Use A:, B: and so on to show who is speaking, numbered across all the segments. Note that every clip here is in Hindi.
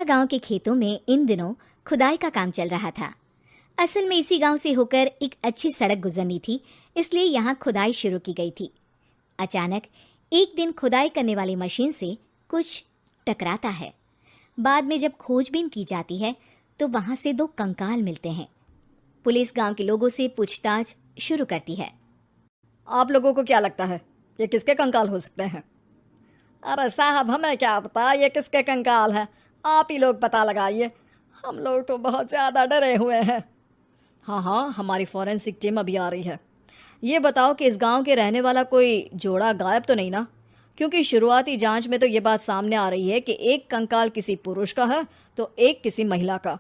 A: गांव के खेतों में इन दिनों खुदाई का काम चल रहा था। असल में इसी गांव से होकर एक अच्छी सड़क गुजरनी थी, इसलिए यहाँ खुदाई शुरू की गई थी। अचानक एक दिन खुदाई करने वाली मशीन से कुछ टकराता है। बाद में जब खोजबीन की जाती है तो वहां से 2 कंकाल मिलते हैं। पुलिस गांव के लोगों से पूछताछ शुरू करती है।
B: आप लोगों को क्या लगता है ये किसके कंकाल हो सकते हैं? अरे साहब, हमें क्या पता ये किसके कंकाल है, आप ही लोग पता लगाइए, हम लोग तो बहुत ज़्यादा डरे हुए हैं। हाँ, हमारी फॉरेंसिक टीम अभी आ रही है। ये बताओ कि इस गांव के रहने वाला कोई जोड़ा गायब तो नहीं ना? क्योंकि शुरुआती जांच में तो ये बात सामने आ रही है कि एक कंकाल किसी पुरुष का है तो एक किसी महिला का।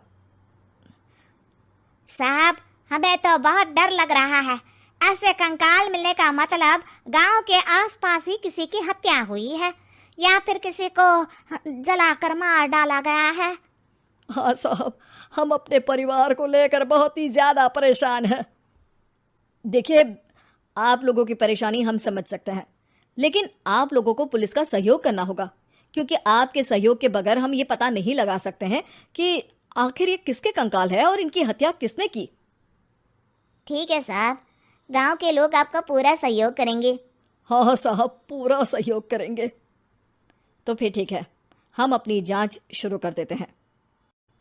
C: साहब, हमें तो बहुत डर लग रहा है। ऐसे कंकाल मिलने का मतलब गांव के आसपास ही किसी की हत्या हुई है या फिर किसी को जलाकर मार डाला गया है।
B: हाँ साहब, हम अपने परिवार को लेकर बहुत ही ज़्यादा परेशान हैं। देखिए, आप लोगों की परेशानी हम समझ सकते हैं, लेकिन आप लोगों को पुलिस का सहयोग करना होगा, क्योंकि आपके सहयोग के बगैर हम ये पता नहीं लगा सकते हैं कि आखिर ये किसके कंकाल है और इनकी हत्या किसने की।
C: ठीक है साहब, गांव के लोग आपका पूरा सहयोग करेंगे।
B: हाँ साहब, पूरा सहयोग करेंगे। तो फिर ठीक है, हम अपनी जांच शुरू कर देते हैं।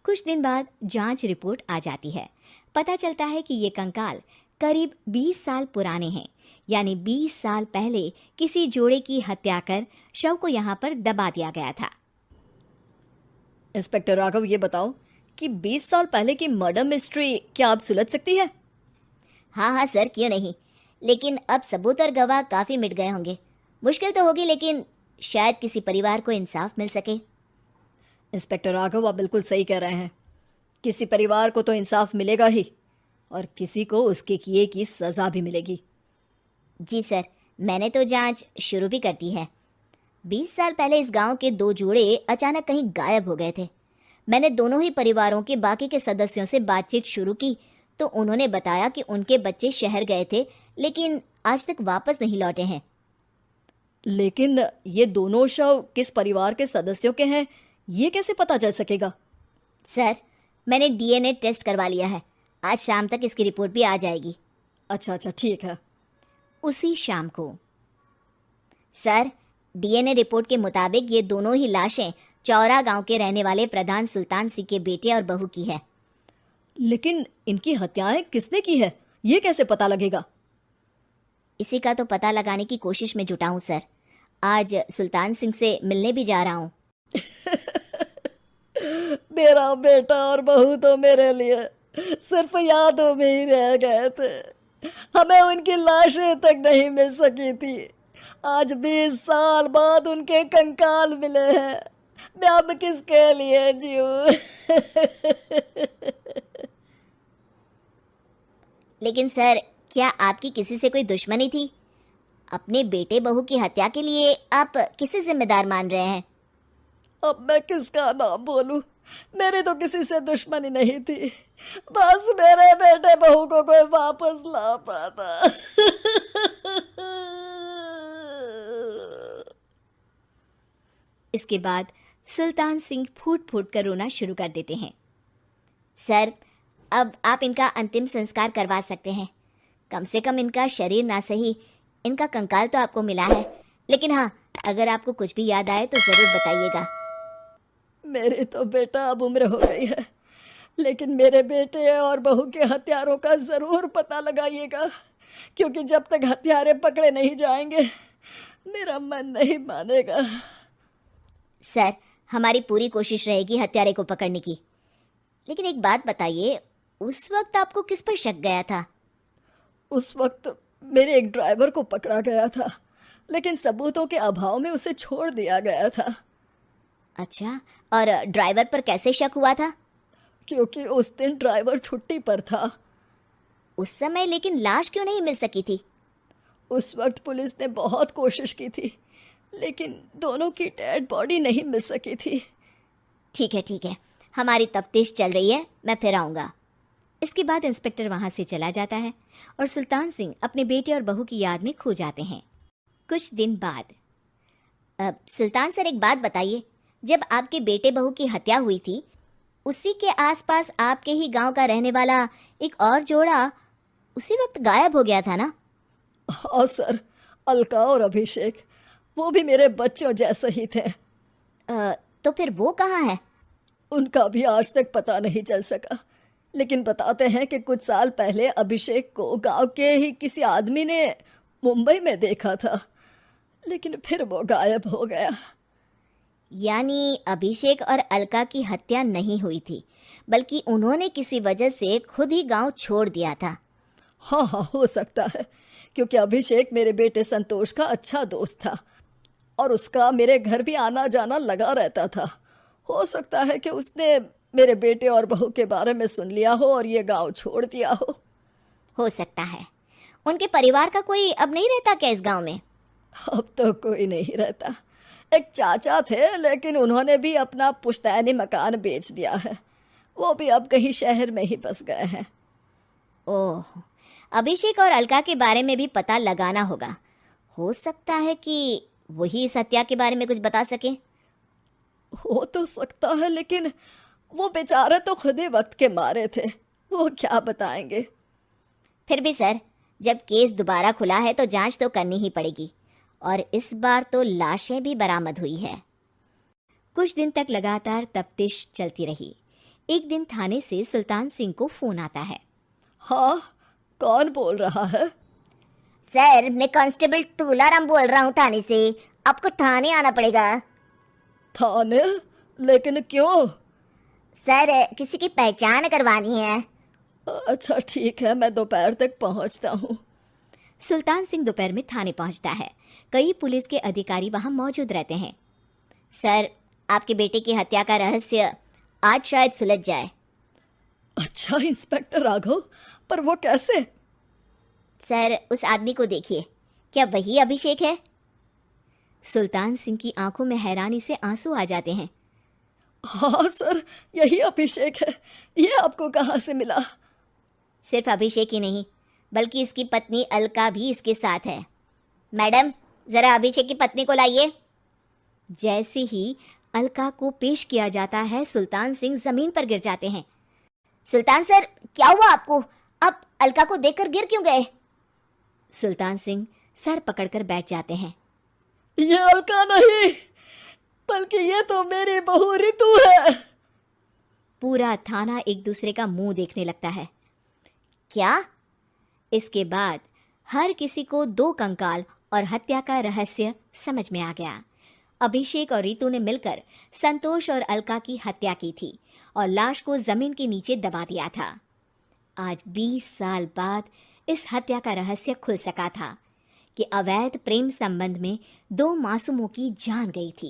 A: कुछ दिन बाद जांच रिपोर्ट आ जाती है। पता चलता है कि ये कंकाल करीब 20 साल पुराने हैं, यानी 20 साल पहले किसी जोड़े की हत्या कर शव को यहाँ पर दबा दिया गया था।
B: इंस्पेक्टर राघव, ये बताओ कि 20 साल पहले की मर्डर मिस्ट्री क्या आप सुलझ सकती है?
C: हाँ सर, क्यों नहीं, लेकिन अब सबूत और गवाह काफ़ी मिट गए होंगे। मुश्किल तो होगी, लेकिन शायद किसी परिवार को इंसाफ मिल सके।
B: इंस्पेक्टर राघव, आप बिल्कुल सही कह रहे हैं। किसी परिवार को तो इंसाफ मिलेगा ही और किसी को उसके किए की सज़ा भी मिलेगी।
C: जी सर, मैंने तो जांच शुरू भी कर दी है। 20 साल पहले इस गांव के 2 जोड़े अचानक कहीं गायब हो गए थे। मैंने दोनों ही परिवारों के बाकी के सदस्यों से बातचीत शुरू की तो उन्होंने बताया कि उनके बच्चे शहर गए थे, लेकिन आज तक वापस नहीं लौटे हैं।
B: लेकिन ये दोनों शव किस परिवार के सदस्यों के हैं, ये कैसे पता चल सकेगा?
C: सर, मैंने डीएनए टेस्ट करवा लिया है, आज शाम तक इसकी रिपोर्ट भी आ जाएगी।
B: अच्छा, ठीक है।
A: उसी शाम को
C: सर, डीएनए रिपोर्ट के मुताबिक ये दोनों ही लाशें चौरा गांव के रहने वाले प्रधान सुल्तान सिंह के बेटे और बहू की है।
B: लेकिन इनकी हत्याएं किसने की है, ये कैसे पता लगेगा?
C: इसी का तो पता लगाने की कोशिश में जुटा हूं सर। आज सुल्तान सिंह से मिलने भी जा रहा हूं।
B: मेरा बेटा और बहू तो मेरे लिए सिर्फ यादों में ही रह गए थे, हमें उनकी लाशें तक नहीं मिल सकी थी। आज 20 साल बाद उनके कंकाल मिले हैं, मैं अब किसके लिए जीऊं?
C: लेकिन सर, क्या आपकी किसी से कोई दुश्मनी थी? अपने बेटे बहू की हत्या के लिए आप किसे जिम्मेदार मान रहे हैं?
B: अब मैं किसका नाम बोलूं? मेरी तो किसी से दुश्मनी नहीं थी, बस मेरे बेटे बहू को कोई वापस ला पाता।
A: इसके बाद सुल्तान सिंह फूट फूट कर रोना शुरू कर देते हैं।
C: सर, अब आप इनका अंतिम संस्कार करवा सकते हैं। कम से कम इनका शरीर ना सही, इनका कंकाल तो आपको मिला है। लेकिन हाँ, अगर आपको कुछ भी याद आए तो ज़रूर बताइएगा।
B: मेरी तो बेटा अब उम्र हो गई है, लेकिन मेरे बेटे और बहू के हत्यारों का ज़रूर पता लगाइएगा, क्योंकि जब तक हत्यारे पकड़े नहीं जाएंगे मेरा मन नहीं मानेगा।
C: सर, हमारी पूरी कोशिश रहेगी हत्यारे को पकड़ने की। लेकिन एक बात बताइए, उस वक्त आपको किस पर शक गया था?
B: उस वक्त मेरे एक ड्राइवर को पकड़ा गया था, लेकिन सबूतों के अभाव में उसे छोड़ दिया गया था।
C: अच्छा, और ड्राइवर पर कैसे शक हुआ था?
B: क्योंकि उस दिन ड्राइवर छुट्टी पर था।
C: उस समय लेकिन लाश क्यों नहीं मिल सकी थी?
B: उस वक्त पुलिस ने बहुत कोशिश की थी, लेकिन दोनों की डेड बॉडी नहीं मिल सकी थी।
C: ठीक है, हमारी तफ्तीश चल रही है, मैं फिर आऊँगा।
A: इसके बाद इंस्पेक्टर वहां से चला जाता है और सुल्तान सिंह अपने बेटे और बहू की याद में खो जाते हैं। कुछ दिन बाद
C: सुल्तान सर, एक बात बताइए, जब आपके बेटे बहू की हत्या हुई थी, उसी के आसपास आपके ही गांव का रहने वाला एक और जोड़ा उसी वक्त गायब हो गया था ना?
B: हाँ सर, अलका और अभिषेक, वो भी मेरे बच्चों जैसे ही थे।
C: तो फिर वो कहाँ है?
B: उनका भी आज तक पता नहीं चल सका, लेकिन बताते हैं कि कुछ साल पहले अभिषेक को गांव के ही किसी आदमी ने मुंबई में देखा था, लेकिन फिर वो गायब हो गया।
C: यानी अभिषेक और अलका की हत्या नहीं हुई थी, बल्कि उन्होंने किसी वजह से खुद ही गांव छोड़ दिया था।
B: हाँ हाँ, हो सकता है, क्योंकि अभिषेक मेरे बेटे संतोष का अच्छा दोस्त था और उसका मेरे घर भी आना जाना लगा रहता था। हो सकता है कि उसने मेरे बेटे और बहू के बारे में सुन लिया हो और ये गांव छोड़ दिया हो
C: सकता है। उनके परिवार का कोई अब नहीं रहता क्या इस गांव में?
B: अब तो कोई नहीं रहता। एक चाचा थे, लेकिन उन्होंने भी अपना पुश्तैनी मकान बेच दिया है। वो भी अब कहीं शहर में ही बस गए हैं।
C: ओह, अभिषेक और अलका के बारे में भी पता लगाना होगा। हो सकता है कि वही इस हत्या के बारे में कुछ बता सके।
B: हो तो सकता है, लेकिन वो बेचारे तो खुद ही वक्त के मारे थे, वो क्या बताएंगे।
C: फिर भी सर, जब केस दोबारा खुला है तो जांच तो करनी ही पड़ेगी, और इस बार तो लाशें भी बरामद हुई है।
A: कुछ दिन तक लगातार तफ्तीश चलती रही। एक दिन थाने से सुल्तान सिंह को फोन आता है।
B: हाँ, कौन बोल रहा है?
C: सर, मैं कांस्टेबल तुलाराम बोल रहा हूँ थाने से। आपको थाने आना पड़ेगा।
B: थाने? लेकिन क्यों?
C: सर, किसी की पहचान करवानी है।
B: अच्छा ठीक है, मैं दोपहर तक पहुंचता हूँ।
A: सुल्तान सिंह दोपहर में थाने पहुंचता है। कई पुलिस के अधिकारी वहां मौजूद रहते हैं।
C: सर, आपके बेटे की हत्या का रहस्य आज शायद सुलझ जाए।
B: अच्छा इंस्पेक्टर राघव, पर वो कैसे?
C: सर, उस आदमी को देखिए, क्या वही अभिषेक है?
A: सुल्तान सिंह की आंखों में हैरानी से आंसू आ जाते हैं।
B: हाँ सर, यही अभिषेक है। ये आपको कहाँ से मिला?
C: सिर्फ अभिषेक ही नहीं, बल्कि इसकी पत्नी अलका भी इसके साथ है। मैडम, जरा अभिषेक की पत्नी को लाइए।
A: जैसे ही अलका को पेश किया जाता है, सुल्तान सिंह जमीन पर गिर जाते हैं।
C: सुल्तान सर, क्या हुआ आपको? आप अलका को देखकर गिर क्यों गए?
A: सुल्तान सिंह सर पकड़कर बैठ जाते हैं।
B: ये अलका नहीं, बल्कि ये तो मेरी बहू रितु है।
A: पूरा थाना एक दूसरे का मुंह देखने लगता है।
C: क्या?
A: इसके बाद हर किसी को दो कंकाल और हत्या का रहस्य समझ में आ गया। अभिषेक और रितु ने मिलकर संतोष और अलका की हत्या की थी और लाश को जमीन के नीचे दबा दिया था। आज 20 साल बाद इस हत्या का रहस्य खुल सका था कि अवैध प्रेम संबंध में दो मासूमों की जान गई थी।